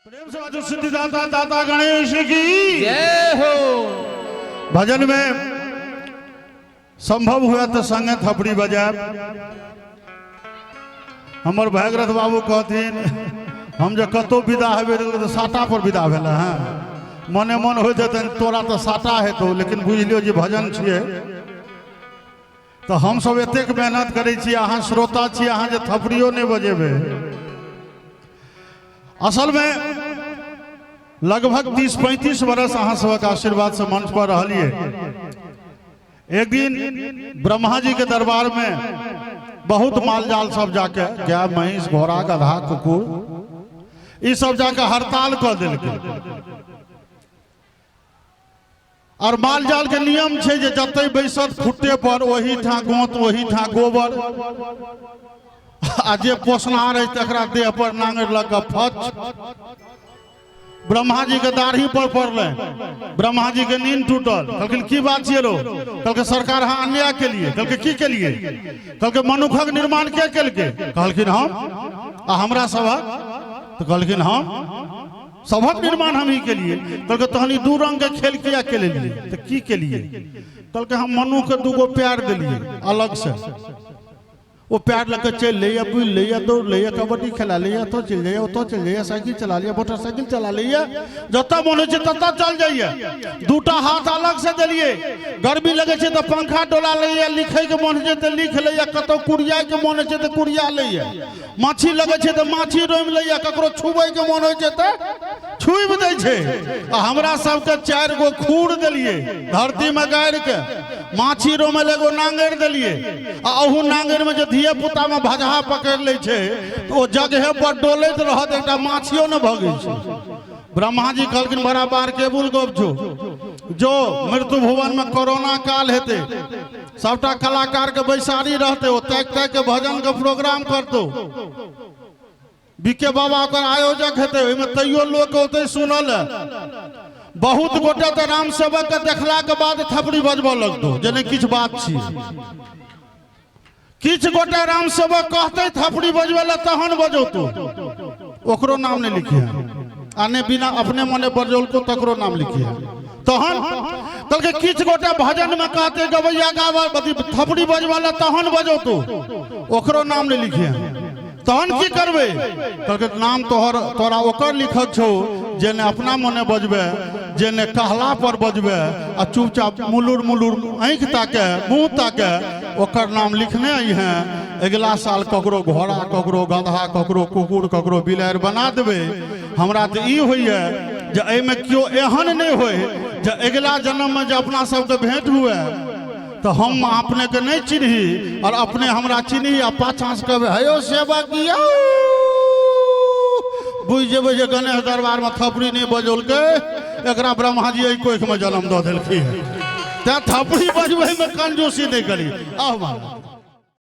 प्रेम से बाजू सिद्धिदाता दाता गणेश की जय हो। भजन में संभव हुआ तो संगे थपड़ी बजाब। हमर भागरथ बाबू कहथिन हम जो कतो विदा हेबे तो साटा पर विदा भेल हैं मने मन हो जतन तोरा तो साटा है तो लेकिन बुझ लियो जे भजन छिए तो हम सब एतेक मेहनत करै छी अहाँ श्रोता छी अहाँ जे थपड़ियो नहीं बजेबे। असल में लगभग 30-35 वर्ष अहाँ सबक आशीर्वाद से मंच पर रहलिए। एक दिन ब्रह्मा जी के दरबार में बहुत माल जाल सब जाके गाय महिष घोड़ा गधा कुकुर ये सब जाके हड़ताल कर दिलके और माल जाल के नियम छे जे जतै बैसत खुट्टे पर वही ठा गोत वही ठा गोबर आ जे पोसनार है तकरा देह पर नांगर लग के फच। ब्रह्मा जी के दाढ़ी पर पड़ले ब्रह्मा जी के नींद टूटल कहलखिन की बात छिए रो कहलके सरकार हाँ अन्याय के लिए कहलके की के लिए कहलके मनुखक निर्माण के केलके कहलखिन हम आ हमरा सभक तो कहलखिन हम सभक निर्माण हम ही के लिए कहलके तहनी दू रंग के खेल किया के लिए तो की के लिए कहलके हम मनु के दूगो प्यार दिलिए अलग से वो प्यार लग चल लिया बुल लिया दौड़ लिया कबड्डी खेला लिया तो चल जाइए तो चल जाइए साइकिल चला लिया मोटरसाइकिल चला लिया जता मन हो तता चल जाइए दूटा हाथ अलग से दिलिए गर्मी लगे तो पंखा डोला लिया लिखे के मन हो तो लिख लिया कतो कुड़िया के मन हो तो कुड़िया लिया माछी लगे तो माछी रोम लिया ककरो छुबे के मन हो तो छुब दे छे। हमरा सबके 4 गो खूर दिलिए धरती में गाड़ के माछी रोम एगो नांगर दिलिए अहू नांगर में जो धिया पुता में भजहा पकड़ ले छे तो जगह पर डोलैत रहत एकटा माछियो न भगे छे। ब्रह्मा जी कहलखिन बड़ा बार केबुल गप जो मृत्यु भुवन में कोरोना काल हेते सबटा कलाकार के बैसारी रहते ओ तक के भजन के प्रोग्राम करतो बीके बाबा कर आयोजक हेते ओइमे तैयो लोग ओते सुनल बहुत गोटे तो राम सेवक के देखला के बाद थपड़ी बजबऽ लगतो जेने किछ बात छी किछ गोटे राम सेवक कहते थपड़ी बजबे ला तहन बजौतो ओकरो नाम नहीं लिखिए आने बिना अपने मने बजौलको तकरो नाम लिखिए तहन कहलके किछ गोटे भजन में कहते गवैया गावा थपड़ी बजबे ला तहन बजौतो ओकरो नाम नहीं लिखिए तहन की करबे कहलके नाम तोरा ओकर लिखल छौ जेने अपना मने बजबे जेने कहला पर बजबे आ चुपचाप मुलुर मुलुर आँख ताके मुंह ताके ओकर नाम लिखने आई हैं। अगला साल ककरो घोड़ा ककरो गधा ककरो कुकुर ककरो बिलाड़ि बना देबे। हमरा तो ई होइए जे एहिमे केओ एहन नहीं होए जे अगला जन्म में जे अपना सबके भेंट हुए तो हम अपने के नहीं चिन्ही और अपने हमरा चिन्ही आ पाछा से कहबे हेयो सेवक किया बुझ जेबे जे गणेश दरबार में थपड़ी नहीं बजौलके एकरा ब्रह्मा जी कोख में जन्म दऽ देलखिन। ते थपड़ी बजबै में कंजूसी नहीं करी। आह